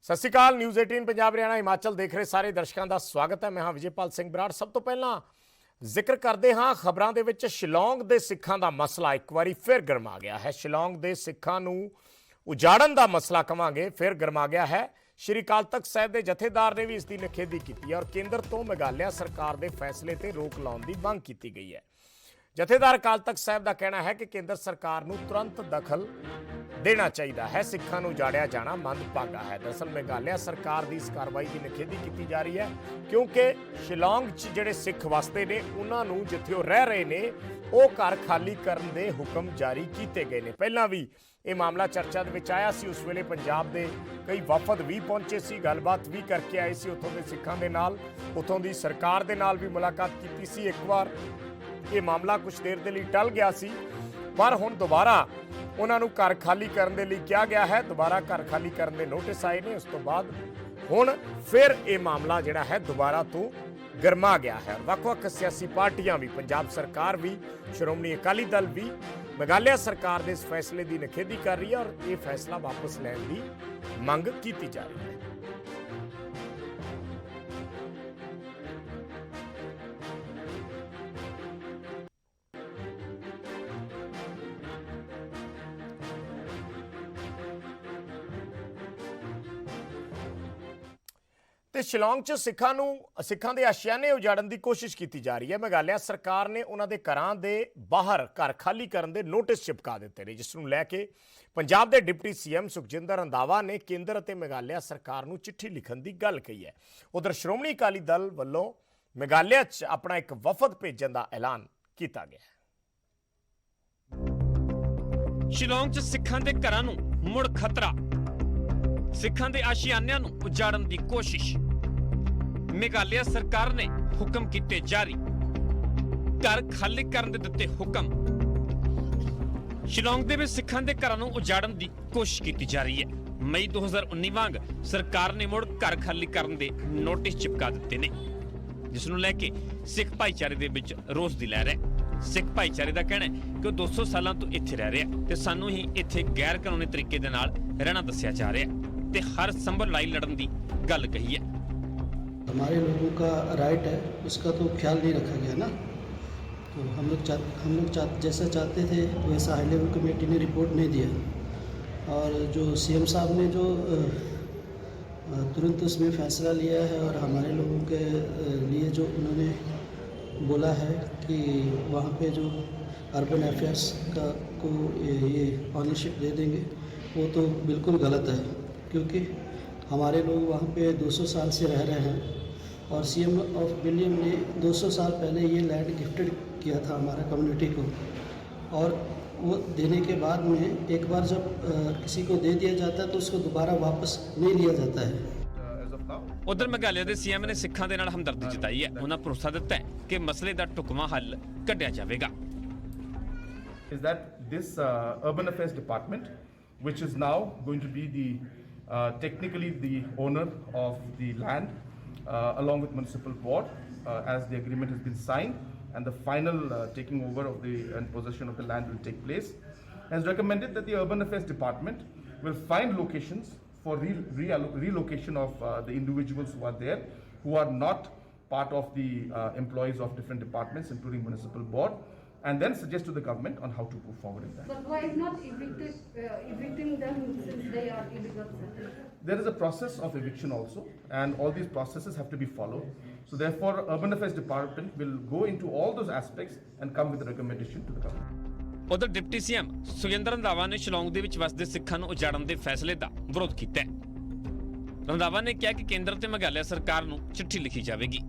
सत श्री अकाल। न्यूज़ 18 पंजाब हरियाणा हिमाचल देख रहे सारे दर्शकों का स्वागत है। मैं हाँ विजयपाल सिंह बराड़। सब तो पहला जिक्र करते हाँ खबरों के विच शिलोंग के सिखां का मसला एक बार फिर गरमा गया है। शिलोंग के सिखां नूं उजाड़न का मसला कहांगे फिर गरमा गया है। श्री अकाल तख्त साहिब के जथेदार ने भी इसकी निखेधी की और केंद्र तो मेघालय सरकार के फैसले पर रोक लाने की मांग की गई है। जथेदार अकाल तख्त साहिब का कहना है कि केंद्र सरकार नूं तुरंत दखल देना चाहिए है। सिखां नूं उजाड़िया जाना मंदभागा है। दरअसल मेघालय सरकार की इस कार्रवाई की निखेधी की जा रही है क्योंकि शिलोंग च जिहड़े सिख वसते ने उन्हां नूं जिथे वो रह रहे ने वो घर खाली करन दे हुक्म जारी किए गए ने। पहलां भी ये मामला चर्चा दे विच आया सी। उस वेले पंजाब दे कई वफद भी पहुंचे सी, गलबात भी करके आए सी उत्थों दे सिखां दे नाल। उत्थों दी सरकार दे नाल भी मुलाकात की सी। एक बार ये मामला कुछ देर के लिए टल गया सी, पर हुण दोबारा उन्होंने घर खाली करने के लिए कहा गया है। दोबारा घर खाली करने के नोटिस आए ने। उस तो बाद हुण फिर ये मामला जिहड़ा है दोबारा तो गरमा गया है। वख-वख सियासी पार्टियां भी, पंजाब सरकार भी, श्रोमणी अकाली दल भी मेघालय सरकार के इस फैसले की निखेधी कर रही है और ये फैसला वापस लैण की मंग की जा रही है। ਤੇ शिलोंग च सिखां दे आशियाने उजाड़न की कोशिश की जा रही है। मेघालय सरकार ने उन्होंने घरां दे बाहर घर खाली करन दे नोटिस चिपका दिते ने, जिस नूं लैके पंजाब के डिप्टी सीएम सुखजिंदर रंधावा ने केंद्र ते मेघालय सरकार नूं चिट्ठी लिखण की गल कही है। उधर श्रोमणी अकाली दल वल्लों मेघालय च अपना एक वफद भेजण का ऐलान किया गया है। शिलोंग च सिखां दे घरां नूं मुड़ खतरा, सिखां दे आशियानिਆਂ ਨੂੰ ਉਜਾੜਨ ਦੀ ਕੋਸ਼ਿਸ਼। मेघालय सरकार ने हुक्म किए जारी, घर खाली करन दे दिते हुक्म। शिलोंग दे विच सिखां दे घरां नूं उजाड़न दी कोशिश की जा रही है। मई 2019 वांग सरकार ने मुड़ घर खाली करन दे नोटिस चिपका दिते ने, जिस नूं लैके सिख भाईचारे दे विच रोस दी लहर है। सिख भाईचारे का कहना है कि 200 सालों तो इत्थे रह रहे हैं ते सानू ही इत्थे गैर कानूनी तरीके दे नाल रहना दस्सिया जा रहा है ते हर संभव लड़ाई लड़न दी गल कही है। हमारे लोगों का राइट है, उसका तो ख्याल नहीं रखा गया ना। तो हम लोग जैसा चाहते थे वैसा हाई लेवल कमेटी ने रिपोर्ट नहीं दिया और जो सीएम साहब ने जो तुरंत उसमें फैसला लिया है और हमारे लोगों के लिए जो उन्होंने बोला है कि वहाँ पे जो अर्बन अफेयर्स का को ये ऑनरशिप दे देंगे, वो तो बिल्कुल गलत है क्योंकि हमारे लोग वहाँ पे 200 साल से रह रहे हैं और सीएम ऑफ विलियम ने 200 साल पहले ये लैंड गिफ्टेड किया था हमारा कम्युनिटी को और वो देने के बाद में एक बार जब किसी को दे दिया जाता है तो उसको दोबारा वापस नहीं लिया जाता है। उधर मेघालय के सीएम ने सिखां दे नाल हमदर्दी जताई है। उन्होंने भरोसा दिता है कि मसले का ढुकवां हल कढ़िया जाएगा। Is that this urban affairs department, which is now going to be the technically the owner of the land along with municipal board as the agreement has been signed and the final taking over of the and possession of the land will take place, has recommended that the urban affairs department will find locations for relocation of the individuals who are there who are not part of the employees of different departments including municipal board, and then suggest to the government on how to go forward in that. But why not evicting them since they are illegal settlers? There is a process of eviction also, and all these processes have to be followed. So therefore, Urban Affairs Department will go into all those aspects and come with a recommendation to the government. उधर deputy CM Sukhjinder Randhawa ने शिलोंग दे विच वसदे सिखां नूं उजाड़न दे फैसले का विरोध किया है। रंधावा ने कहा कि केंद्र ते मेघालय सरकार नूं चिट्ठी लिखी जाएगी।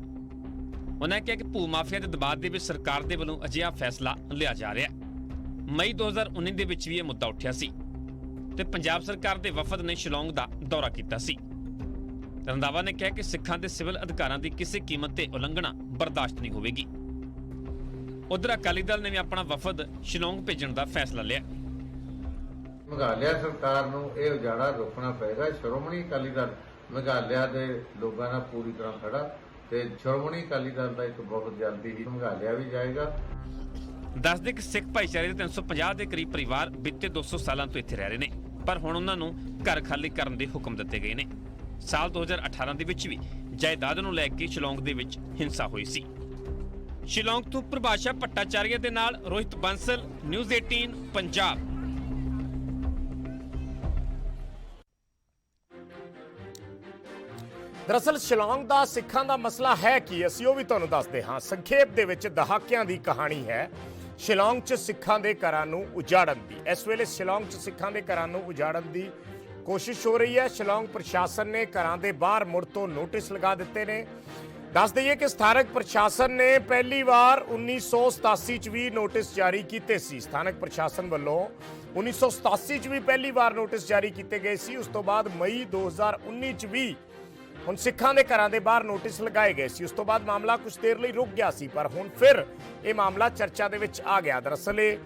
उन्होंने कहा कि भू माफिया के दबाव के विच सरकार के वालों अजिहा फैसला लिया जा रहा है। मई 2019 के विच भी यह मुद्दा उठिया सी ते पंजाब सरकार के वफद ने शिलोंग का दौरा किया सी। रंधावा ने कहा कि सिखां दे सिविल अधिकारां की किसी कीमत ते उलंघना बर्दाश्त नहीं होगी। उधर अकाली दल ने भी अपना वफद शिलोंग भेजण का फैसला लिया। मेघालय सरकार नूं इह उजाड़ा रोकना पएगा। श्रोमणी अकाली दल मेघालय के लोगों नाल पूरी तरह खड़ा ते श्रोमणी अकाली दल का एक बहुत जल्दी ही मेघालय भी जाएगा। दस दे कि सिख भाईचारे के 350 के करीब परिवार बीते 200 सालों तो इत्थे रह रहे हैं, पर हुण उन्हां नूं घर खाली करन दे हुक्म दिते गए ने। ਸਾਲ 2018 ਦੇ ਵਿੱਚ ਵੀ ਜਾਇਦਾਦ ਨੂੰ ਲੈ ਕੇ ਸ਼ਿਲੌਂਗ ਦੇ ਵਿੱਚ ਹਿੰਸਾ ਹੋਈ ਸੀ। ਸ਼ਿਲੌਂਗ ਤੋਂ ਪ੍ਰਭਾਸ਼ਾ ਭੱਟਾਚਾਰੀਆ ਦੇ ਨਾਲ ਰੋਹਿਤ ਬੰਸਲ, ਨਿਊਜ਼ 18 ਪੰਜਾਬ। ਦਰਅਸਲ ਸ਼ਿਲੌਂਗ ਦਾ ਸਿੱਖਾਂ ਦਾ ਮਸਲਾ ਹੈ ਕੀ, ਅਸੀਂ ਉਹ ਵੀ ਤੁਹਾਨੂੰ ਦੱਸਦੇ ਹਾਂ। ਸੰਖੇਪ ਦੇ ਵਿੱਚ ਦਹਾਕਿਆਂ ਦੀ ਕਹਾਣੀ ਹੈ ਸ਼ਿਲੌਂਗ 'ਚ ਸਿੱਖਾਂ ਦੇ ਘਰਾਂ ਨੂੰ ਉਜਾੜਨ ਦੀ। ਇਸ ਵੇਲੇ ਸ਼ਿਲੌਂਗ 'ਚ ਸਿੱਖਾਂ ਦੇ ਘਰਾਂ ਨੂੰ ਉਜਾੜਨ ਦੀ ਕੋਸ਼ਿਸ਼ ਹੋ ਰਹੀ ਹੈ। ਸ਼ਿਲੌਂਗ ਪ੍ਰਸ਼ਾਸਨ ਨੇ ਘਰਾਂ ਦੇ ਬਾਹਰ ਮੁੜ ਤੋਂ ਨੋਟਿਸ ਲਗਾ ਦਿੱਤੇ ਨੇ। ਦੱਸ ਦਈਏ ਕਿ ਸਥਾਨਕ ਪ੍ਰਸ਼ਾਸਨ ਨੇ ਪਹਿਲੀ ਵਾਰ 1987 'ਚ ਵੀ ਨੋਟਿਸ ਜਾਰੀ ਕੀਤੇ ਸੀ। ਸਥਾਨਕ ਪ੍ਰਸ਼ਾਸਨ ਵੱਲੋਂ 1987 'ਚ ਵੀ ਪਹਿਲੀ ਵਾਰ ਨੋਟਿਸ ਜਾਰੀ ਕੀਤੇ ਗਏ ਸੀ। ਉਸ ਤੋਂ ਬਾਅਦ ਮਈ 2019 'ਚ ਵੀ ਹੁਣ ਸਿੱਖਾਂ ਦੇ ਘਰਾਂ ਦੇ ਬਾਹਰ ਨੋਟਿਸ ਲਗਾਏ ਗਏ ਸੀ। ਉਸ ਤੋਂ ਬਾਅਦ ਮਾਮਲਾ ਕੁਝ ਦੇਰ ਲਈ ਰੁਕ ਗਿਆ ਸੀ, ਪਰ ਹੁਣ ਫਿਰ ਇਹ ਮਾਮਲਾ ਚਰਚਾ ਦੇ ਵਿੱਚ ਆ ਗਿਆ। ਦਰਅਸਲ ਇਹ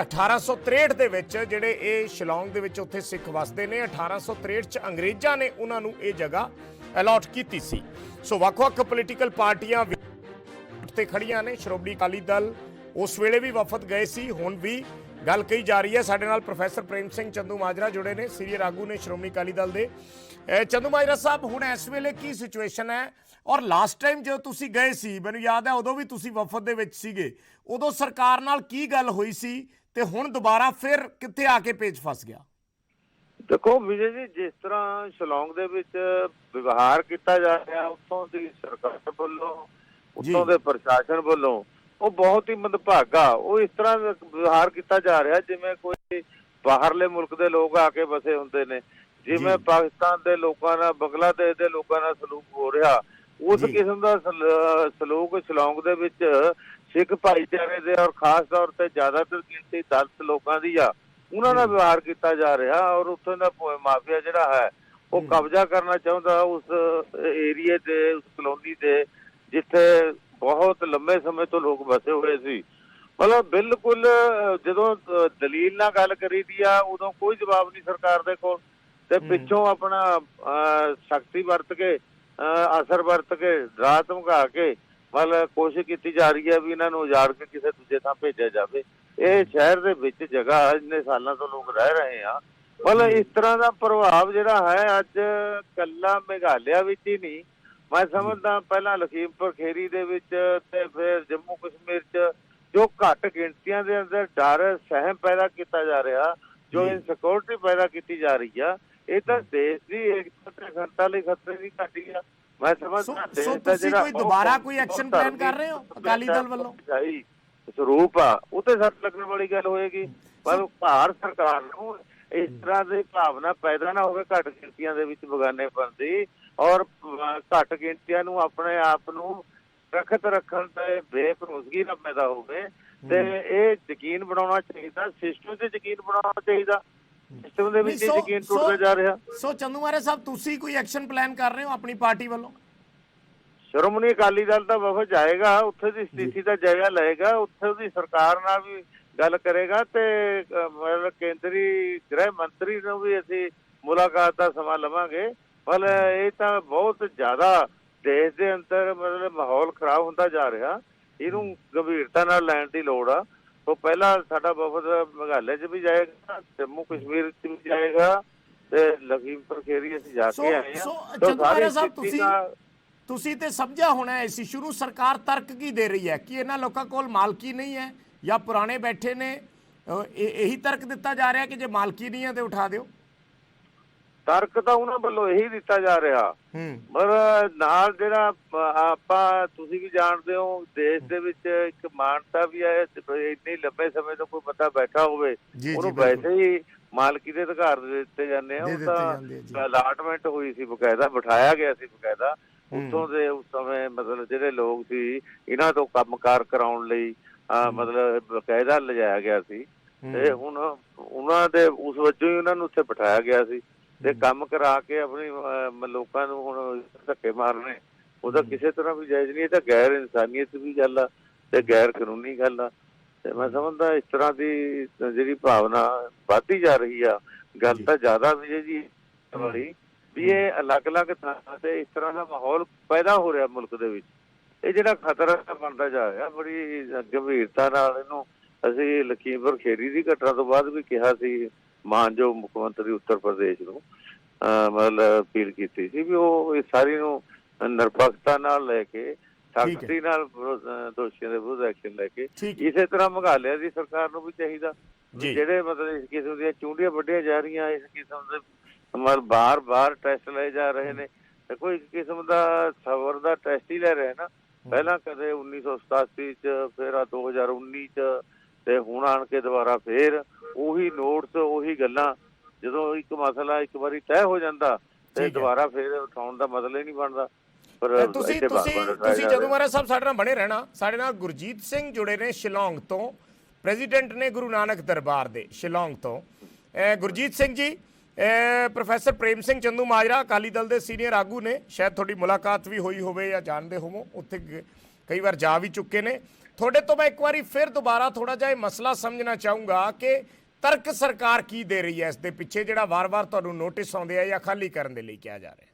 1863 ਦੇ ਵਿੱਚ ਜਿਹੜੇ ਇਹ ਸ਼ਿਲੌਂਗ ਦੇ ਵਿੱਚ ਉੱਥੇ ਸਿੱਖ ਵਸਦੇ ਨੇ, 1863 'ਚ ਅੰਗਰੇਜ਼ਾਂ ਨੇ ਉਹਨਾਂ ਨੂੰ ਇਹ ਜਗ੍ਹਾ ਅਲਾਟ ਕੀਤੀ ਸੀ। ਸੋ ਵੱਖ-ਵੱਖ ਪੋਲੀਟੀਕਲ ਪਾਰਟੀਆਂ ਤੇ ਖੜੀਆਂ ਨੇ। ਸ਼੍ਰੋਮਣੀ ਅਕਾਲੀ ਦਲ ਉਸ ਵੇਲੇ ਵੀ ਵਫਦ ਗਏ ਸੀ, ਹੁਣ ਵੀ ਗੱਲ ਕਹੀ ਜਾ ਰਹੀ ਹੈ। ਸਾਡੇ ਨਾਲ ਪ੍ਰੋਫੈਸਰ ਪ੍ਰੇਮ ਸਿੰਘ ਚੰਦੂਮਾਜਰਾ ਜੁੜੇ ਨੇ, ਸੀਨੀਅਰ ਆਗੂ ਨੇ ਸ਼੍ਰੋਮਣੀ ਅਕਾਲੀ ਦਲ ਦੇ। ਚੰਦੂਮਾਜਰਾ ਸਾਹਿਬ, ਹੁਣ ਇਸ ਵੇਲੇ ਕੀ ਸਿਚੁਏਸ਼ਨ ਹੈ? ਔਰ ਲਾਸਟ ਟਾਈਮ ਜਦੋਂ ਤੁਸੀਂ ਗਏ ਸੀ, ਮੈਨੂੰ ਯਾਦ ਹੈ ਉਦੋਂ ਵੀ ਤੁਸੀਂ ਵਫਦ ਦੇ ਵਿੱਚ ਸੀਗੇ, ਉਦੋਂ ਸਰਕਾਰ ਨਾਲ ਕੀ ਗੱਲ ਹੋਈ ਸੀ ਤੇ ਹੁਣ ਦੁਬਾਰਾ ਫਿਰ ਕਿੱਥੇ ਆ ਕੇ ਪੇਚ ਫਸ ਗਿਆ? ਦੇਖੋ ਵਿਜੇ ਜੀ, ਜਿਸ ਤਰ੍ਹਾਂ ਸ਼ਿਲੌਂਗ ਦੇ ਵਿੱਚ ਵਿਵਹਾਰ ਕੀਤਾ ਜਾ ਰਿਹਾ ਉੱਥੋਂ ਦੀ ਸਰਕਾਰ ਵੱਲੋਂ, ਉੱਥੋਂ ਦੇ ਪ੍ਰਸ਼ਾਸਨ ਵੱਲੋਂ, ਉਹ ਬਹੁਤ ਹੀ ਮੰਦਭਾਗਾ। ਉਹ ਇਸ ਤਰ੍ਹਾਂ ਵਿਵਹਾਰ ਕੀਤਾ ਜਾ ਰਿਹਾ ਜਿਵੇਂ ਕੋਈ ਬਾਹਰਲੇ ਮੁਲਕ ਦੇ ਲੋਕ ਆ ਕੇ ਵਸੇ ਹੁੰਦੇ ਨੇ, ਜਿਵੇਂ ਪਾਕਿਸਤਾਨ ਦੇ ਲੋਕਾਂ ਨਾਲ, ਬੰਗਲਾਦੇਸ਼ ਦੇ ਲੋਕਾਂ ਨਾਲ ਸਲੂਕ ਹੋ ਰਿਹਾ। ਉਸ ਕਿਸਮ ਦਾ ਸਲੂਕ ਸ਼ਿਲੌਂਗ ਦੇ ਵਿੱਚ ਸਿੱਖ ਭਾਈਚਾਰੇ ਦੇ ਔਰ ਖਾਸ ਤੌਰ ਤੇ ਜ਼ਿਆਦਾਤਰ ਗਿਣਤੀ ਦਲਿਤ ਲੋਕਾਂ ਦੀ ਆ, ਉਹਨਾਂ ਨਾਲ ਵਿਵਹਾਰ ਕੀਤਾ ਜਾ ਰਿਹਾ। ਔਰ ਉੱਥੋਂ ਦਾ ਮਾਫੀਆ ਜਿਹੜਾ ਹੈ ਉਹ ਕਬਜ਼ਾ ਕਰਨਾ ਚਾਹੁੰਦਾ ਉਸ ਏਰੀਏ ਤੇ, ਉਸ ਕਲੋਨੀ ਤੇ ਜਿੱਥੇ ਬਹੁਤ ਲੰਬੇ ਸਮੇਂ ਤੋਂ ਲੋਕ ਵਸੇ ਹੋਏ ਸੀ। ਮਤਲਬ ਬਿਲਕੁਲ ਜਦੋਂ ਦਲੀਲ ਨਾਲ ਗੱਲ ਕਰੀਦੀ ਆ ਉਦੋਂ ਕੋਈ ਜਵਾਬ ਨਹੀਂ ਸਰਕਾਰ ਦੇ ਕੋਲ, ਤੇ ਪਿੱਛੋਂ ਆਪਣਾ ਸ਼ਕਤੀ ਵਰਤ ਕੇ, ਅਸਰ ਵਰਤ ਕੇ, ਡਰਾ ਧਮਕਾ ਕੇ ਮਤਲਬ ਕੋਸ਼ਿਸ਼ ਕੀਤੀ ਜਾ ਰਹੀ ਹੈ ਵੀ ਇਹਨਾਂ ਨੂੰ ਉਜਾੜ ਕੇ ਕਿਸੇ ਦੂਜੇ ਥਾਂ ਭੇਜਿਆ ਜਾਵੇ। ਇਹ ਸ਼ਹਿਰ ਦੇ ਵਿੱਚ ਜਗ੍ਹਾ ਇੰਨੇ ਸਾਲਾਂ ਤੋਂ ਲੋਕ ਰਹਿ ਰਹੇ ਆ। ਮਤਲਬ ਇਸ ਤਰ੍ਹਾਂ ਦਾ ਪ੍ਰਭਾਵ ਜਿਹੜਾ ਹੈ ਅੱਜ ਕੱਲਾ ਮੇਘਾਲਿਆ ਵਿੱਚ ਹੀ ਨਹੀਂ, ਮੈਂ ਸਮਝਦਾ ਪਹਿਲਾਂ ਲਖੀਮਪੁਰ ਖੀਰੀ ਦੇ ਵਿੱਚ ਤੇ ਫਿਰ ਜੰਮੂ ਕਸ਼ਮੀਰ 'ਚ ਜੋ ਘੱਟ ਗਿਣਤੀਆਂ ਦੇ ਅੰਦਰ ਡਰ ਸਹਿਮ ਪੈਦਾ ਕੀਤਾ ਜਾ ਰਿਹਾ, ਜੋ ਇਨਸਿਕਿਉਰਿਟੀ ਪੈਦਾ ਕੀਤੀ ਜਾ ਰਹੀ ਆ, ਇਹ ਤਾਂ ਦੇਸ਼ ਦੀ ਏਕਤਾ ਤੇ ਅਖੰਡਤਾ ਲਈ ਖਤਰੇ ਦੀ ਘਾਟੀ ਆ। ਮੈਂ ਸਮਝਦਾ ਤੁਸੀਂ ਕੋਈ ਦੁਬਾਰਾ ਕੋਈ ਐਕਸ਼ਨ ਪਲਾਨ ਕਰ ਰਹੇ ਹੋ ਅਕਾਲੀ ਦਲ ਵੱਲੋਂ? ਸਰੂਪ ਆ ਉਹ ਤੇ ਸੱਟ ਲੱਗਣ ਵਾਲੀ ਗੱਲ ਹੋਏਗੀ, ਪਰ ਭਾਰਤ ਸਰਕਾਰ ਨੂੰ ਇਸ ਤਰ੍ਹਾਂ ਦੀ ਭਾਵਨਾ ਪੈਦਾ ਨਾ ਹੋਵੇ ਘੱਟ ਗਿਣਤੀਆਂ ਦੇ ਵਿੱਚ ਬਗਾਨੇਪਨ ਦੀ, ਔਰ ਘੱਟ ਗਿਣਤੀਆਂ ਨੂੰ ਆਪਣੇ ਆਪ ਨੂੰ ਸੁਰੱਖਿਅਤ ਰੱਖਣ ਤੇ ਬੇਭਰੋਸਗੀ ਨਾ ਪੈਦਾ ਹੋਵੇ। ਤੇ ਇਹ ਯਕੀਨ ਬਣਾਉਣਾ ਚਾਹੀਦਾ, ਸਿਸਟਮ ਤੇ ਯਕੀਨ ਬਣਾਉਣਾ ਚਾਹੀਦਾ, ਸਿਸਟਮ ਦੇ ਵਿੱਚ ਯਕੀਨ ਟੁੱਟਦਾ ਜਾ ਰਿਹਾ। ਸੋ ਚੰਦੂਮਾਜਰਾ ਸਾਹਿਬ, ਤੁਸੀਂ ਕੋਈ ਐਕਸ਼ਨ ਪਲਾਨ ਕਰ ਰਹੇ ਹੋ ਆਪਣੀ ਪਾਰਟੀ ਵੱਲੋਂ? ਸ਼੍ਰੋਮਣੀ ਅਕਾਲੀ ਦਲ ਦਾ ਵਫਦ ਜਾਏਗਾ, ਉੱਥੇ ਦੀ ਸਥਿਤੀ ਦਾ ਜਾਇਜ਼ਾ ਲਏਗਾ, ਉੱਥੇ ਦੀ ਸਰਕਾਰ ਨਾਲ ਵੀ ਗੱਲ ਕਰੇਗਾ ਤੇ ਮਤਲਬ ਕੇਂਦਰੀ ਗ੍ਰਹਿ ਮੰਤਰੀ ਨੂੰ ਵੀ ਅਸੀਂ ਮੁਲਾਕਾਤ ਦਾ ਸਮਾਂ ਲਵਾਂਗੇ। ਮਤਲਬ ਇਹ ਤਾਂ ਬਹੁਤ ਜ਼ਿਆਦਾ ਦੇਸ਼ ਦੇ ਅੰਦਰ ਮਤਲਬ ਮਾਹੌਲ ਖਰਾਬ ਹੁੰਦਾ ਜਾ ਰਿਹਾ, ਇਹਨੂੰ ਗੰਭੀਰਤਾ ਨਾਲ ਲੈਣ ਦੀ ਲੋੜ ਆ। ਤੋਂ ਪਹਿਲਾਂ ਸਾਡਾ ਵਫਦ ਮੇਘਾਲਿਆ 'ਚ ਵੀ ਜਾਏਗਾ, ਜੰਮੂ ਕਸ਼ਮੀਰ 'ਚ ਵੀ ਜਾਏਗਾ ਤੇ ਲਖੀਮਪੁਰ ਖੀਰੀ ਅਸੀਂ ਜਾ ਕੇ ਆਏ ਹਾਂ। ਚੰਦੂਮਾਜਰਾ ਸਾਹਿਬ, ਤੁਸੀਂ ਤੇ ਸਮਝਿਆ ਹੋਣਾ ਇਸ ਇਸ਼ੂ ਨੂੰ, ਸਰਕਾਰ ਤਰਕ ਕੀ ਦੇ ਰਹੀ ਹੈ ਕਿ ਇਹਨਾਂ ਲੋਕਾਂ ਕੋਲ ਮਾਲਕੀ ਨਹੀਂ ਹੈ ਜਾਂ ਪੁਰਾਣੇ ਬੈਠੇ ਨੇ? ਇਹੀ ਤਰਕ ਦਿੱਤਾ ਜਾ ਰਿਹਾ ਕਿ ਜੇ ਮਾਲਕੀ ਨਹੀਂ ਹੈ ਤੇ ਉਠਾ ਦਿਓ। ਤਰਕ ਤਾਂ ਉਹਨਾਂ ਵੱਲੋਂ ਇਹੀ ਦਿੱਤਾ ਜਾ ਰਿਹਾ, ਪਰ ਨਾਲ ਜਿਹੜਾ ਆਪਾਂ ਤੁਸੀਂ ਵੀ ਜਾਣਦੇ ਹੋ ਦੇਸ਼ ਦੇ ਵਿੱਚ ਇੱਕ ਮਾਨਤਾ ਵੀ ਹੈ, ਇੰਨੇ ਲੰਬੇ ਸਮੇਂ ਤੋਂ ਕੋਈ ਬੰਦਾ ਬੈਠਾ ਹੋਵੇ ਉਹਨੂੰ ਵੈਸੇ ਹੀ ਮਾਲਕੀ ਦੇ ਅਧਿਕਾਰ ਦੇ ਦਿੱਤੇ ਜਾਂਦੇ ਆ। ਉਹ ਤਾਂ ਅਲਾਟਮੈਂਟ ਹੋਈ ਸੀ, ਬਕਾਇਦਾ ਬਿਠਾਇਆ ਗਿਆ ਸੀ, ਬਕਾਇਦਾ ਉੱਥੋਂ ਦੇ ਉਸ ਸਮੇਂ ਮਤਲਬ ਜਿਹੜੇ ਲੋਕ ਸੀ ਇਹਨਾਂ ਤੋਂ ਕੰਮਕਾਰ ਕਰਾਉਣ ਲਈ ਮਤਲਬ ਬਕਾਇਦਾ ਲਿਜਾਇਆ ਗਿਆ ਸੀ, ਤੇ ਹੁਣ ਉਹਨਾਂ ਦੇ ਉਸ ਵਜੋਂ ਹੀ ਉਹਨਾਂ ਨੂੰ ਉੱਥੇ ਬਿਠਾਇਆ ਗਿਆ ਸੀ ਤੇ ਕੰਮ ਕਰਾ ਕੇ ਆਪਣੀ ਲੋਕਾਂ ਨੂੰ ਹੁਣ ਧੱਕੇ ਮਾਰਨੇ ਉਹਦਾ ਕਿਸੇ ਤਰ੍ਹਾਂ ਵੀ ਜਾਇਜ਼ ਨਹੀਂ। ਇਹ ਤਾਂ ਗੈਰ ਇਨਸਾਨੀਅਤ ਵੀ ਗੱਲ ਆ ਤੇ ਗੈਰ ਕਾਨੂੰਨੀ ਗੱਲ ਆ। ਤੇ ਮੈਂ ਸਮਝਦਾ ਇਸ ਤਰ੍ਹਾਂ ਦੀ ਜਿਹੜੀ ਭਾਵਨਾ ਵੱਧਦੀ ਜਾ ਰਹੀ ਆ, ਗੱਲ ਤਾਂ ਜ਼ਿਆਦਾ ਵੀ ਜੀ ਵਾਲੀ ਵੀ ਇਹ ਅਲੱਗ-ਅਲੱਗ ਥਾਂ ਤੇ ਇਸ ਤਰ੍ਹਾਂ ਦਾ ਮਾਹੌਲ ਪੈਦਾ ਹੋ ਰਿਹਾ ਮੁਲਕ ਦੇ ਵਿੱਚ, ਇਹ ਜਿਹੜਾ ਖਤਰਾ ਬਣਦਾ ਜਾ ਰਿਹਾ ਬੜੀ ਗੰਭੀਰਤਾ ਨਾਲ। ਇਹਨੂੰ ਅਸੀਂ ਲਖੀਮਪੁਰ ਖੀਰੀ ਦੀ ਘਟਨਾ ਤੋਂ ਬਾਅਦ ਵੀ ਕਿਹਾ ਸੀ ਮਾਨਯੋਗ ਮੁੱਖ ਮੰਤਰੀ ਉੱਤਰ ਪ੍ਰਦੇਸ਼ ਨੂੰ ਮਤਲਬ ਅਪੀਲ ਕੀਤੀ ਸੀ ਵੀ ਉਹ ਇਸ ਸਾਰੀ ਨੂੰ ਨਿਰਪੱਖਤਾ ਨਾਲ ਲੈ ਕੇ ਸਖਤੀ ਨਾਲ ਦੋਸ਼ੀਆਂ ਦੇ ਵਿਰੁੱਧ ਐਕਸ਼ਨ ਲੈ ਕੇ। ਇਸੇ ਤਰ੍ਹਾਂ ਮੇਘਾਲਿਆ ਦੀ ਸਰਕਾਰ ਨੂੰ ਵੀ ਚਾਹੀਦਾ ਜਿਹੜੇ ਮਤਲਬ ਇਸ ਕਿਸਮ ਦੀਆਂ ਚੂੰਡੀਆਂ ਵੱਢੀਆਂ ਜਾ ਰਹੀਆਂ, ਇਸ ਕਿਸਮ ਦੇ ਮਤਲਬ ਬਾਰ ਟੈਸਟ ਲਏ ਜਾ ਰਹੇ ਨੇ, ਕੋਈ ਇੱਕ ਕਿਸਮ ਦਾ ਸਬਰ ਦਾ ਟੈਸਟ ਹੀ ਲੈ ਰਹੇ ਨਾ। ਪਹਿਲਾਂ ਕਦੇ 1987 ਚ, ਫਿਰ 2019 ਚ, ਤੇ ਹੁਣ ਆਣ ਕੇ ਦੁਬਾਰਾ ਫੇਰ ਉਹੀ ਨੋਟਸ ਉਹੀ ਗੱਲਾਂ। ਜਦੋਂ ਇੱਕ ਮਸਲਾ ਇੱਕ ਵਾਰੀ ਤੈਅ ਹੋ ਜਾਂਦਾ ਤੇ ਦੁਬਾਰਾ ਫੇਰ ਉਠਾਉਣ ਦਾ ਮਤਲਬ ਹੀ ਨਹੀਂ ਬਣਦਾ। ਪਰ ਤੁਸੀਂ ਜਦੋਂ ਮਹਾਰਾਜ ਸਾਹਿਬ ਸਾਡੇ ਨਾਲ ਬਣੇ ਰਹਿਣਾ। ਸਾਡੇ ਨਾਲ ਗੁਰਜੀਤ ਸਿੰਘ ਜੁੜੇ ਨੇ ਸ਼ਿਲੌਂਗ ਤੋਂ, ਪ੍ਰੈਜ਼ੀਡੈਂਟ ਨੇ ਗੁਰੂ ਨਾਨਕ ਦਰਬਾਰ ਦੇ ਸ਼ਿਲੌਂਗ ਤੋਂ। ਗੁਰਜੀਤ ਸਿੰਘ ਜੀ, ਪ੍ਰੋਫੈਸਰ ਪ੍ਰੇਮ ਸਿੰਘ ਚੰਦੂ ਮਾਜਰਾ ਅਕਾਲੀ ਦਲ ਦੇ ਸੀਨੀਅਰ ਆਗੂ ਨੇ, ਸ਼ਾਇਦ ਤੁਹਾਡੀ ਮੁਲਾਕਾਤ ਵੀ ਹੋਈ ਹੋਵੇ ਜਾਂ ਜਾਣਦੇ ਹੋਵੋ, ਉੱਥੇ ਕਈ ਵਾਰ ਜਾ ਵੀ ਚੁੱਕੇ ਨੇ। ਤੁਹਾਡੇ ਤੋਂ ਮੈਂ ਇੱਕ ਵਾਰੀ ਫਿਰ ਦੁਬਾਰਾ ਥੋੜਾ ਜਿਹਾ ਇਹ ਮਸਲਾ ਸਮਝਣਾ ਚਾਹੂੰਗਾ ਕਿ ਤਰਕ ਸਰਕਾਰ ਕੀ ਦੇ ਰਹੀ ਹੈ ਇਸ ਦੇ ਪਿੱਛੇ, ਜਿਹੜਾ ਵਾਰ-ਵਾਰ ਤੁਹਾਨੂੰ ਨੋਟਿਸ ਆਉਂਦੇ ਆ ਜਾਂ ਖਾਲੀ ਕਰਨ ਦੇ ਲਈ ਕਿਹਾ ਜਾ ਰਿਹਾ?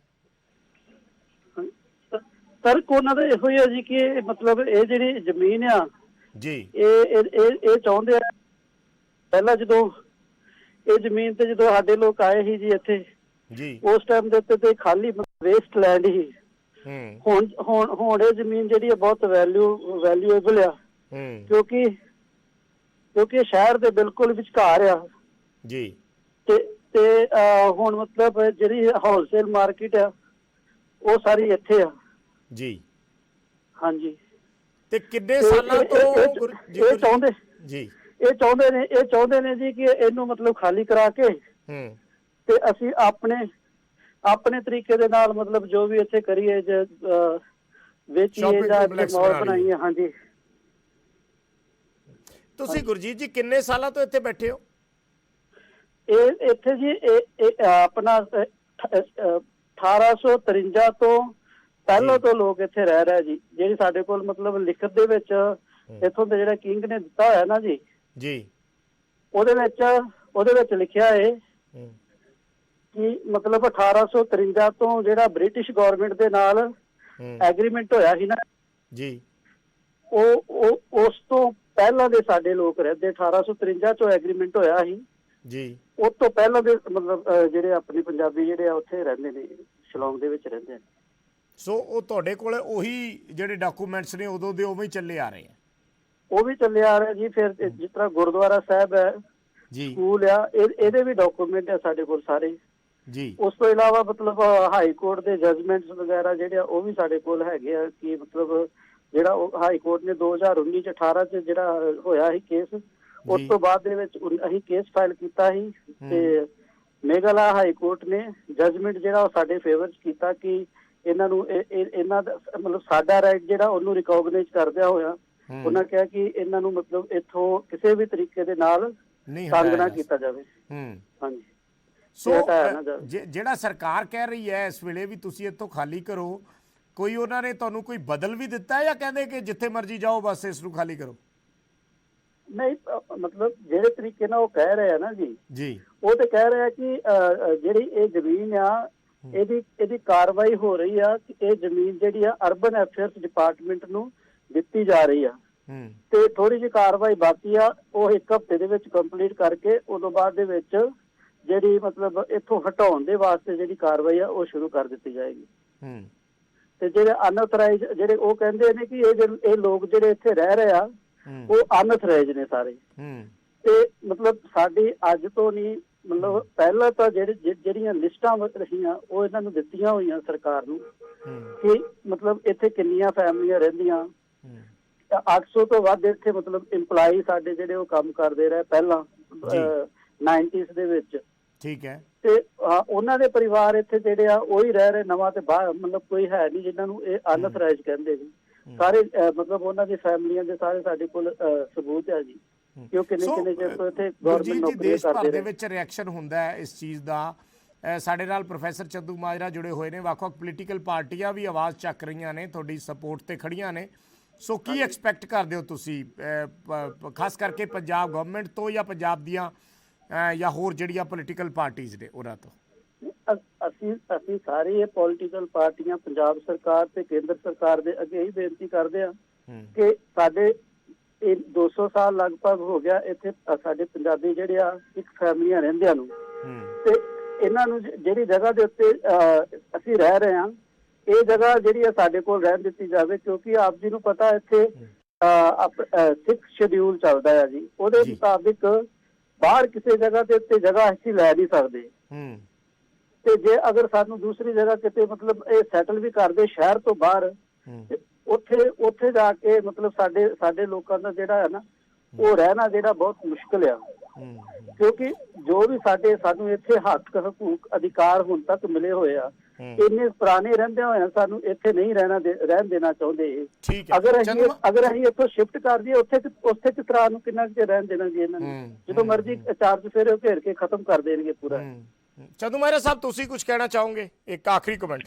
ਤਰਕ ਉਹਨਾਂ ਦਾ ਇਹੋ ਹੀ ਹੈ ਜੀ ਕਿ ਮਤਲਬ ਇਹ ਜਿਹੜੀ ਜ਼ਮੀਨ ਆ ਜੀ, ਇਹ ਚਾਹੁੰਦੇ ਆ। ਪਹਿਲਾਂ ਜਦੋਂ ਇਹ ਜ਼ਮੀਨ ਤੇ ਜਦੋਂ ਸਾਡੇ ਲੋਕ ਆਏ ਸੀ ਜੀ ਇੱਥੇ ਜੀ, ਉਸ ਟਾਈਮ ਦੇ ਉੱਤੇ ਤੇ ਖਾਲੀ ਵੇਸਟ ਲੈਂਡ ਹੀ। ਹੁਣ ਇਹ ਜ਼ਮੀਨ ਜਿਹੜੀ ਹੈ ਬਹੁਤ ਵੈਲਿਊਏਬਲ ਆ, ਕਿਉਂਕਿ ਸ਼ਹਿਰ ਦੇ ਬਿਲਕੁਲ ਵਿਚਕਾਰ ਆ ਜੀ। ਤੇ ਹੁਣ ਮਤਲਬ ਜਿਹੜੀ ਹੋਲਸੇਲ ਮਾਰਕੀਟ ਆ ਉਹ ਸਾਰੀ ਇੱਥੇ ਆ ਜੀ। ਹਾਂਜੀ। ਤੇ ਕਿੰਨੇ ਸਾਲਾਂ ਤੋਂ ਇਹ ਚਾਹੁੰਦੇ ਨੇ ਜੀ ਕਿ ਇਹਨੂੰ ਮਤਲਬ ਖਾਲੀ ਕਰਾ ਕੇ ਤੇ ਅਸੀਂ ਆਪਣੇ ਤਰੀਕੇ ਦੇ ਨਾਲ ਮਤਲਬ ਜੋ ਵੀ ਇੱਥੇ ਕਰੀਏ, ਵੇਚੀਏ ਜਾਂ ਮਾਲ ਬਣਾਈਏ। ਹਾਂਜੀ। ਤੁਸੀਂ ਗੁਰਜੀਤ ਜੀ ਕਿੰਨੇ ਸਾਲਾਂ ਤੋਂ ਇੱਥੇ ਬੈਠੇ ਹੋ? ਇਹ ਇੱਥੇ ਜੀ ਆਪਣਾ 1853 ਤੋਂ ਪਹਿਲਾਂ ਤੋਂ ਲੋਕ ਇੱਥੇ ਰਹਿ ਰਹੇ ਜੀ। ਜਿਹੜੀ ਸਾਡੇ ਕੋਲ ਮਤਲਬ ਲਿਖਤ ਦੇ ਵਿੱਚ ਇੱਥੋਂ ਦੇ ਜਿਹੜਾ ਕਿੰਗ ਨੇ ਦਿੱਤਾ ਹੋਇਆ ਨਾ ਜੀ, ਉਹਦੇ ਵਿੱਚ ਲਿਖਿਆ ਹੈ ਕਿ ਮਤਲਬ 1853 ਤੋਂ ਜਿਹੜਾ ਬ੍ਰਿਟਿਸ਼ ਗਵਰਨਮੈਂਟ ਦੇ ਨਾਲ ਐਗਰੀਮੈਂਟ ਹੋਇਆ ਸੀ ਨਾ ਜੀ, ਉਹ ਉਸ ਤੋਂ ਪਹਿਲਾਂ ਦੇ ਸਾਡੇ ਲੋਕ ਰਹਿੰਦੇ। 1853 ਚੋਂ ਐਗਰੀਮੈਂਟ ਹੋਇਆ ਸੀ ਜੀ, ਉਸ ਤੋਂ ਪਹਿਲਾਂ ਦੇ ਮਤਲਬ ਜਿਹੜੇ ਆਪਣੇ ਪੰਜਾਬੀ ਜਿਹੜੇ ਆ ਉੱਥੇ ਰਹਿੰਦੇ ਨੇ, ਸ਼ਿਲੌਂਗ ਦੇ ਵਿੱਚ ਰਹਿੰਦੇ ਨੇ। ਸੋ ਉਹ ਤੁਹਾਡੇ ਕੋਲ ਉਹੀ ਜਿਹੜੇ ਡਾਕੂਮੈਂਟਸ ਨੇ ਉਦੋਂ ਦੇ ਉਵੇਂ ਹੀ ਚੱਲੇ ਆ ਰਹੇ ਆ? ਉਹ ਵੀ ਚੱਲੇ ਆ ਰਹੇ ਜੀ। ਫਿਰ ਜਿਸ ਤਰ੍ਹਾਂ ਗੁਰਦੁਆਰਾ ਸਾਹਿਬ ਹੈ ਜੀ, ਸਕੂਲ ਆ, ਇਹਦੇ ਵੀ ਡਾਕੂਮੈਂਟ ਆ ਸਾਡੇ ਕੋਲ ਸਾਰੇ ਜੀ। ਉਸ ਤੋਂ ਇਲਾਵਾ ਮਤਲਬ ਹਾਈ ਕੋਰਟ ਦੇ ਜਜਮੈਂਟਸ ਵਗੈਰਾ ਜਿਹੜੇ ਆ ਉਹ ਵੀ ਸਾਡੇ ਕੋਲ ਹੈਗੇ ਆ ਕਿ ਮਤਲਬ ਜਿਹੜਾ ਹਾਈ ਕੋਰਟ ਨੇ 2019 ਚ 18 ਚ ਜਿਹੜਾ ਹੋਇਆ ਸੀ ਕੇਸ, ਉਸ ਤੋਂ ਬਾਅਦ ਦੇ ਵਿੱਚ ਅਸੀਂ ਕੇਸ ਫਾਈਲ ਕੀਤਾ ਸੀ ਤੇ ਮੇਘਾਲਿਆ ਹਾਈ ਕੋਰਟ ਨੇ ਜਜਮੈਂਟ ਜਿਹੜਾ ਉਹ ਸਾਡੇ ਫੇਵਰ ਚ ਕੀਤਾ ਕਿ ਇਹਨਾਂ ਨੂੰ ਇਹਨਾਂ ਦਾ ਮਤਲਬ ਸਾਡਾ ਰਾਈਟ ਜਿਹੜਾ ਉਹਨੂੰ ਰਿਕੋਗਨਾਈਜ਼ ਕਰਦਿਆਂ ਹੋਇਆ ਉਹਨਾਂ ਕਿਹਾ ਕਿ ਇਹਨਾਂ ਨੂੰ ਮਤਲਬ ਇੱਥੋਂ ਕਿਸੇ ਵੀ ਤਰੀਕੇ ਦੇ ਨਾਲ ਤੰਗ ਨਾ ਕੀਤਾ ਜਾਵੇ। ਹਾਂਜੀ। ਸੋ ਜਿਹੜਾ ਸਰਕਾਰ ਕਹਿ ਰਹੀ ਹੈ ਇਸ ਵੇਲੇ ਵੀ ਤੁਸੀਂ ਇੱਥੋਂ ਖਾਲੀ ਕਰੋ, ਕੋਈ ਉਹਨਾਂ ਨੇ ਤੁਹਾਨੂੰ ਕੋਈ ਬਦਲ ਵੀ ਦਿੱਤਾ ਜਾਂ ਕਹਿੰਦੇ ਕਿ ਜਿੱਥੇ ਮਰਜ਼ੀ ਜਾਓ ਬਸ ਇਸ ਨੂੰ ਖਾਲੀ ਕਰੋ? ਨਹੀਂ, ਮਤਲਬ ਜਿਹੜੇ ਤਰੀਕੇ ਨਾਲ ਉਹ ਕਹਿ ਰਹੇ ਆ ਨਾ ਜੀ, ਉਹ ਤੇ ਕਹਿ ਰਿਹਾ ਕਿ ਜਿਹੜੀ ਇਹ ਜ਼ਮੀਨ ਆ ਇਹਦੀ ਕਾਰਵਾਈ ਹੋ ਰਹੀ ਆ ਕਿ ਇਹ ਜ਼ਮੀਨ ਜਿਹੜੀ ਆ ਅਰਬਨ ਅਫੇਅਰਸ ਡਿਪਾਰਟਮੈਂਟ ਨੂੰ ਦਿੱਤੀ ਜਾ ਰਹੀ ਆ ਤੇ ਥੋੜੀ ਜਿਹੀ ਕਾਰਵਾਈ ਬਾਕੀ ਆ, ਉਹ 1 ਹਫ਼ਤੇ ਦੇ ਵਿੱਚ ਕੰਪਲੀਟ ਕਰਕੇ ਉਦੋਂ ਬਾਅਦ ਦੇ ਵਿੱਚ ਜਿਹੜੀ ਮਤਲਬ ਇੱਥੋਂ ਹਟਾਉਣ ਦੇ ਵਾਸਤੇ ਜਿਹੜੀ ਕਾਰਵਾਈ ਆ ਉਹ ਸ਼ੁਰੂ ਕਰ ਦਿੱਤੀ ਜਾਏਗੀ। ਤੇ ਜਿਹੜੇ ਅਨਅਥੋਰਾਈਜ਼ਡ ਜਿਹੜੇ ਉਹ ਕਹਿੰਦੇ ਨੇ ਕਿ ਇਹ ਲੋਕ ਜਿਹੜੇ ਇੱਥੇ ਰਹਿ ਰਹੇ ਆ ਉਹ ਅਨਅਥੋਰਾਈਜ਼ਡ ਨੇ ਸਾਰੇ। ਤੇ ਮਤਲਬ ਸਾਡੀ ਅੱਜ ਤੋਂ ਨਹੀਂ, ਮਤਲਬ ਪਹਿਲਾਂ ਤਾਂ ਜਿਹੜੀਆਂ ਲਿਸਟਾਂ ਰਹੀਆਂ ਉਹ ਇਹਨਾਂ ਨੂੰ ਦਿੱਤੀਆਂ ਹੋਈਆਂ ਸਰਕਾਰ ਨੂੰ ਕਿ ਮਤਲਬ ਇੱਥੇ ਕਿੰਨੀਆਂ ਫੈਮਲੀਆਂ ਰਹਿੰਦੀਆਂ। 800 ਤੋਂ ਵੱਧ ਇੱਥੇ ਮਤਲਬ ਇੰਪਲਾਈ ਸਾਡੇ ਜਿਹੜੇ ਉਹ ਕੰਮ ਕਰਦੇ ਰਹੇ ਪਹਿਲਾਂ 90s ਦੇ ਵਿੱਚ। ਠੀਕ ਹੈ। ਤੇ ਉਹਨਾਂ ਦੇ ਪਰਿਵਾਰ ਇੱਥੇ ਜਿਹੜੇ ਆ ਉਹੀ ਰਹਿ ਰਹੇ, ਨਵਾਂ ਤੇ ਬਾਹਰ ਮਤਲਬ ਕੋਈ ਹੈ ਨਹੀਂ ਜਿਹਨਾਂ ਨੂੰ ਇਹ ਅਨਅਥੋਰਾਈਜ਼ਡ ਕਹਿੰਦੇ ਜੀ। ਸਾਰੇ ਮਤਲਬ ਉਹਨਾਂ ਦੀ ਫੈਮਲੀਆਂ ਦੇ ਸਾਰੇ ਸਾਡੇ ਕੋਲ ਸਬੂਤ ਹੈ ਜੀ ਕਿ ਉਹ ਕਿੰਨੇ ਚਿਰ ਤੋਂ ਇੱਥੇ ਗਵਰਨਮੈਂਟ ਨੌਕਰੀ ਕਰਦੇ ਨੇ। ਵਿੱਚ ਰਿਐਕਸ਼ਨ ਹੁੰਦਾ ਹੈ ਇਸ ਚੀਜ਼ ਦਾ। ਸਾਡੇ ਨਾਲ ਪ੍ਰੋਫੈਸਰ ਚੰਦੂ ਮਾਜਰਾ ਜੁੜੇ ਹੋਏ ਨੇ। ਵੱਖ-ਵੱਖ ਪੋਲੀਟੀਕਲ ਪਾਰਟੀਆਂ ਵੀ ਆਵਾਜ਼ ਚੱਕ ਰਹੀਆਂ ਨੇ, ਤੁਹਾਡੀ ਸਪੋਰਟ ਤੇ ਖੜੀਆਂ ਨੇ। ਸੋ ਕੀ ਐਕਸਪੈਕਟ ਕਰਦੇ ਹੋ ਤੁਸੀਂ ਖਾਸ ਕਰਕੇ ਪੰਜਾਬ ਗਵਰਨਮੈਂਟ ਤੋਂ ਜਾਂ ਪੰਜਾਬ ਦੀਆਂ ਜਾਂ ਹੋਰ ਜਿਹੜੀਆਂ ਪੋਲੀਟੀਕਲ ਪਾਰਟੀਆਂ ਨੇ ਉਹਨਾਂ ਤੋਂ? ਅਸੀਂ ਸਾਰੀ ਪੋਲੀਟੀਕਲ ਪਾਰਟੀਆਂ ਪੰਜਾਬ ਸਰਕਾਰ ਤੇ ਕੇਂਦਰ ਸਰਕਾਰ ਦੇ ਅੱਗੇ ਹੀ ਬੇਨਤੀ ਕਰਦੇ ਆ ਕਿ ਸਾਡੇ 200 ਸਾਲ ਲਗਭਗ ਹੋ ਗਿਆ ਇੱਥੇ ਸਾਡੇ ਪੰਜਾਬੀ ਜਿਹੜੇ ਆ ਇੱਕ ਫੈਮਲੀਆਂ ਰਹਿੰਦਿਆਂ ਨੂੰ, ਤੇ ਇਹਨਾਂ ਨੂੰ ਜਿਹੜੀ ਜਗ੍ਹਾ ਦੇ ਉੱਤੇ ਅਸੀਂ ਰਹਿ ਰਹੇ ਹਾਂ, ਇਹ ਜਗ੍ਹਾ ਜਿਹੜੀ ਹੈ ਸਾਡੇ ਕੋਲ ਰਹਿਣ ਦਿੱਤੀ ਜਾਵੇ, ਕਿਉਂਕਿ ਆਪ ਜੀ ਨੂੰ ਪਤਾ ਇੱਥੇ ਸਿੱਖ ਸ਼ਡਿਊਲ ਚੱਲਦਾ ਹੈ ਜੀ, ਉਹਦੇ ਮੁਤਾਬਿਕ ਬਾਹਰ ਕਿਸੇ ਜਗ੍ਹਾ ਦੇ ਉੱਤੇ ਜਗ੍ਹਾ ਅਸੀਂ ਲੈ ਨਹੀਂ ਸਕਦੇ। ਤੇ ਜੇ ਅਗਰ ਸਾਨੂੰ ਦੂਸਰੀ ਜਗ੍ਹਾ ਕਿਤੇ ਮਤਲਬ ਇਹ ਸੈਟਲ ਵੀ ਕਰਦੇ ਸ਼ਹਿਰ ਤੋਂ ਬਾਹਰ, ਉੱਥੇ ਜਾ ਕੇ ਮਤਲਬ ਸਾਡੇ ਲੋਕਾਂ ਦਾ ਜਿਹੜਾ ਹੈ ਨਾ ਉਹ ਰਹਿਣਾ ਜਿਹੜਾ ਬਹੁਤ ਮੁਸ਼ਕਿਲ ਆ, ਕਿਉਂਕਿ ਜੋ ਵੀ ਸਾਨੂੰ ਇੱਥੇ ਹੱਕ ਹਕੂਕ ਅਧਿਕਾਰ ਹੁਣ ਤੱਕ ਮਿਲੇ ਹੋਏ ਆ, ਇੰਨੇ ਪੁਰਾਣੇ ਰਹਿੰਦੇ ਹੋਏ ਸਾਨੂੰ ਇੱਥੇ ਨਹੀਂ ਰਹਿਣ ਦੇਣਾ ਚਾਹੁੰਦੇ। ਅਗਰ ਅਸੀਂ ਇੱਥੋਂ ਸ਼ਿਫਟ ਕਰ ਦਈਏ ਉੱਥੇ ਕਿਸ ਤਰ੍ਹਾਂ ਨੂੰ ਕਿੰਨਾ ਕੁ ਰਹਿਣ ਦੇਣਾ ਜੀ ਇਹਨਾਂ ਨੂੰ, ਜਦੋਂ ਮਰਜ਼ੀ ਚਾਰਜ ਫੇਰੇ ਘੇਰ ਕੇ ਖਤਮ ਕਰ ਦੇਣਗੇ ਪੂਰਾ। ਚੰਦੂ ਮਹਿਰਾ ਸਾਹਿਬ, ਤੁਸੀਂ ਕੁਝ ਕਹਿਣਾ ਚਾਹੋਗੇ? ਇੱਕ ਆਖਰੀ ਕਮੈਂਟ।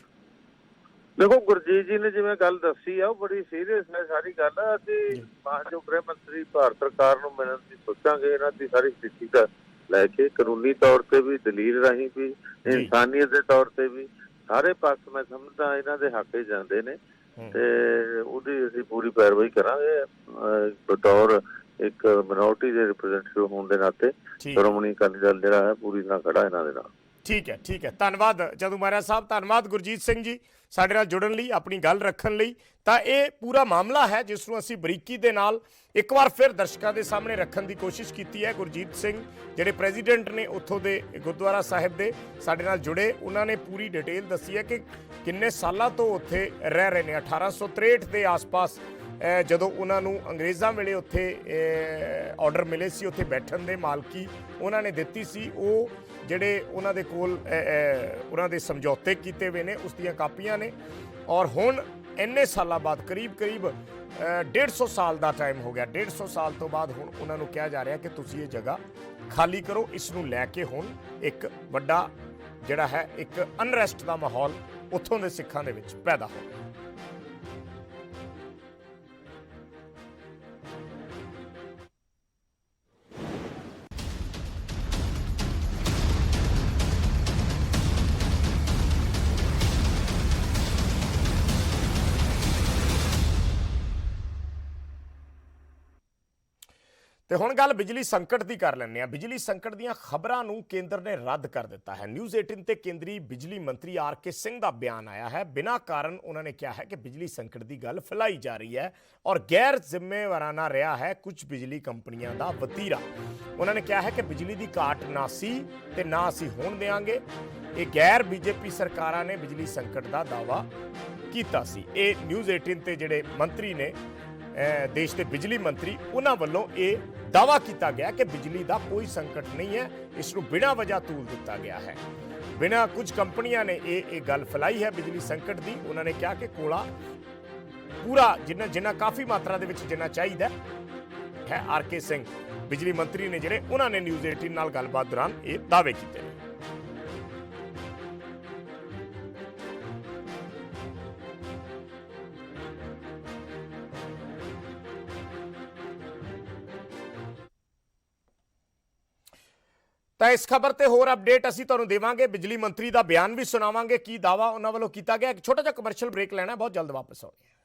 ਦੇਖੋ, ਗੁਰਜੀਤ ਜੀ ਨੇ ਜਿਵੇਂ ਗੱਲ ਦੱਸੀ ਆ ਉਹ ਬੜੀ ਸੀਰੀਅਸ ਹੈ ਸਾਰੀ ਗੱਲ। ਅਸੀਂ ਮਾਨਯੋਗ ਗ੍ਰਹਿ ਮੰਤਰੀ ਭਾਰਤ ਸਰਕਾਰ ਨੂੰ ਮਿਲਣ ਦੀ ਸੋਚਾਂਗੇ, ਇਹਨਾਂ ਦੀ ਸਾਰੀ ਸਥਿਤੀ ਦਾ ਲੈ ਕੇ, ਕਾਨੂੰਨੀ ਤੌਰ ਤੇ ਵੀ, ਦਲੀਲ ਰਾਹੀਂ ਵੀ, ਇਨਸਾਨੀਅਤ ਦੇ ਤੌਰ ਤੇ ਵੀ, ਸਾਰੇ ਪੱਖ ਮੈਂ ਸਮਝਦਾ ਇਹਨਾਂ ਦੇ ਹੱਕ 'ਚ ਜਾਂਦੇ ਨੇ ਤੇ ਉਹਦੀ ਅਸੀਂ ਪੂਰੀ ਪੈਰਵਾਈ ਕਰਾਂਗੇ। ਬਤੌਰ ਇੱਕ ਮਿਨੋਰਟੀ ਦੇ ਰਿਪਰੈਜ਼ੈਂਟੇਟਿਵ ਹੋਣ ਦੇ ਨਾਤੇ ਸ਼੍ਰੋਮਣੀ ਅਕਾਲੀ ਦਲ ਜਿਹੜਾ ਹੈ ਪੂਰੀ ਤਰ੍ਹਾਂ ਖੜਾ ਇਹਨਾਂ ਦੇ ਨਾਲ। ਠੀਕ ਹੈ, ਠੀਕ ਹੈ, ਧੰਨਵਾਦ ਚੰਦੂ ਮਹਿਰਾ ਸਾਹਿਬ, ਧੰਨਵਾਦ ਗੁਰਜੀਤ ਸਿੰਘ ਜੀ ਸਾਡੇ ਨਾਲ ਜੁੜਨ ਲਈ, ਆਪਣੀ ਗੱਲ ਰੱਖਣ ਲਈ। ਤਾਂ ਇਹ ਪੂਰਾ ਮਾਮਲਾ ਹੈ ਜਿਸ ਨੂੰ ਅਸੀਂ ਬਰੀਕੀ ਦੇ ਨਾਲ ਇੱਕ ਵਾਰ ਫਿਰ ਦਰਸ਼ਕਾਂ ਦੇ ਸਾਹਮਣੇ ਰੱਖਣ ਦੀ ਕੋਸ਼ਿਸ਼ ਕੀਤੀ ਹੈ। ਗੁਰਜੀਤ ਸਿੰਘ ਜਿਹੜੇ ਪ੍ਰੈਜ਼ੀਡੈਂਟ ਨੇ ਉੱਥੋਂ ਦੇ ਗੁਰਦੁਆਰਾ ਸਾਹਿਬ ਦੇ, ਸਾਡੇ ਨਾਲ ਜੁੜੇ, ਉਹਨਾਂ ਨੇ ਪੂਰੀ ਡਿਟੇਲ ਦੱਸੀ ਹੈ ਕਿ ਕਿੰਨੇ ਸਾਲਾਂ ਤੋਂ ਉੱਥੇ ਰਹਿ ਰਹੇ ਨੇ। 1863 ਦੇ ਆਸ-ਪਾਸ ਜਦੋਂ ਉਹਨਾਂ ਨੂੰ ਅੰਗਰੇਜ਼ਾਂ ਵੇਲੇ ਉੱਥੇ ਆਰਡਰ ਮਿਲੇ ਸੀ, ਉੱਥੇ ਬੈਠਣ ਦੇ ਮਾਲਕੀ ਉਹਨਾਂ ਨੇ ਦਿੱਤੀ ਸੀ, ਉਹ ਜਿਹੜੇ ਉਹਨਾਂ ਦੇ ਕੋਲ ਉਹਨਾਂ ਦੇ ਸਮਝੌਤੇ ਕੀਤੇ ਹੋਏ ਨੇ ਉਸ ਦੀਆਂ ਕਾਪੀਆਂ ਨੇ। ਔਰ ਹੁਣ ਇੰਨੇ ਸਾਲਾਂ ਬਾਅਦ ਕਰੀਬ 150 ਸਾਲ ਦਾ ਟਾਈਮ ਹੋ ਗਿਆ, 150 ਸਾਲ ਤੋਂ ਬਾਅਦ ਹੁਣ ਉਹਨਾਂ ਨੂੰ ਕਿਹਾ ਜਾ ਰਿਹਾ ਕਿ ਤੁਸੀਂ ਇਹ ਜਗ੍ਹਾ ਖਾਲੀ ਕਰੋ। ਇਸ ਨੂੰ ਲੈ ਕੇ ਹੁਣ ਇੱਕ ਵੱਡਾ ਜਿਹੜਾ ਹੈ ਇੱਕ ਅਨਰੈਸਟ ਦਾ ਮਾਹੌਲ ਉੱਥੋਂ ਦੇ ਸਿੱਖਾਂ ਦੇ ਵਿੱਚ ਪੈਦਾ ਹੋ ਗਿਆ। ਤੇ ਹੁਣ ਗੱਲ ਬਿਜਲੀ ਸੰਕਟ ਦੀ ਕਰ ਲੈਂਦੇ ਆ। ਬਿਜਲੀ ਸੰਕਟ ਦੀਆਂ ਖਬਰਾਂ ਨੂੰ ਕੇਂਦਰ ਨੇ ਰੱਦ ਕਰ ਦਿੱਤਾ ਹੈ। ਨਿਊਜ਼ 18 ਤੇ ਕੇਂਦਰੀ ਬਿਜਲੀ ਮੰਤਰੀ ਆਰ.ਕੇ. ਸਿੰਘ ਦਾ ਬਿਆਨ ਆਇਆ ਹੈ। ਬਿਨਾਂ ਕਾਰਨ ਉਹਨਾਂ ਨੇ ਕਿਹਾ ਹੈ ਕਿ ਬਿਜਲੀ ਸੰਕਟ ਦੀ ਗੱਲ ਫੈਲਾਈ ਜਾ ਰਹੀ ਹੈ ਔਰ ਗੈਰ ਜ਼ਿੰਮੇਵਾਰਾਨਾ ਰਿਹਾ ਹੈ ਕੁਝ ਬਿਜਲੀ ਕੰਪਨੀਆਂ ਦਾ ਵਤੀਰਾ। ਉਹਨਾਂ ਨੇ ਕਿਹਾ ਹੈ ਕਿ ਬਿਜਲੀ ਦੀ ਘਾਟ ਨਾ ਸੀ ਤੇ ਨਾ ਅਸੀਂ ਹੋਣ ਦੇਵਾਂਗੇ। ਇਹ ਗੈਰ ਬੀਜੇਪੀ ਸਰਕਾਰਾਂ ਨੇ ਬਿਜਲੀ ਸੰਕਟ ਦਾ ਦਾਅਵਾ ਕੀਤਾ ਸੀ। ਇਹ ਨਿਊਜ਼ 18 ਤੇ ਜਿਹੜੇ ਮੰਤਰੀ ਨੇ ਦੇਸ਼ ਦੇ ਬਿਜਲੀ ਮੰਤਰੀ, ਉਹਨਾਂ ਵੱਲੋਂ ਇਹ ਦਾਅਵਾ ਕੀਤਾ ਗਿਆ ਕਿ ਬਿਜਲੀ ਦਾ ਕੋਈ ਸੰਕਟ ਨਹੀਂ ਹੈ, ਇਸ ਨੂੰ ਬਿਨਾਂ ਵਜ੍ਹਾ ਤੂਲ ਦਿੱਤਾ ਗਿਆ ਹੈ। ਬਿਨਾਂ ਕੁਝ ਕੰਪਨੀਆਂ ਨੇ ਇਹ ਗੱਲ ਫੈਲਾਈ ਹੈ ਬਿਜਲੀ ਸੰਕਟ ਦੀ। ਉਹਨਾਂ ਨੇ ਕਿਹਾ ਕਿ ਕੋਲਾ ਪੂਰਾ ਜਿੰਨਾ ਕਾਫੀ ਮਾਤਰਾ ਦੇ ਵਿੱਚ ਜਿੰਨਾ ਚਾਹੀਦਾ ਹੈ। ਆਰ.ਕੇ. ਸਿੰਘ ਬਿਜਲੀ ਮੰਤਰੀ ਨੇ ਜਿਹੜੇ, ਉਹਨਾਂ ਨੇ ਨਿਊਜ਼ 18 ਨਾਲ ਗੱਲਬਾਤ ਦੌਰਾਨ ਇਹ ਦਾਅਵੇ ਕੀਤੇ ਨੇ। ਤਾਂ ਇਸ ਖਬਰ ਤੇ ਹੋਰ ਅਪਡੇਟ ਅਸੀਂ ਤੁਹਾਨੂੰ ਦੇਵਾਂਗੇ। ਬਿਜਲੀ ਮੰਤਰੀ ਦਾ ਬਿਆਨ ਵੀ ਸੁਣਾਵਾਂਗੇ, ਕੀ ਦਾਅਵਾ ਉਹਨਾਂ ਵੱਲੋਂ ਕੀਤਾ ਗਿਆ। ਇੱਕ ਛੋਟਾ ਜਿਹਾ ਕਮਰਸ਼ੀਅਲ ਬ੍ਰੇਕ ਲੈਣਾ, ਬਹੁਤ ਜਲਦ ਵਾਪਸ ਆਉਂਦੇ ਹਾਂ।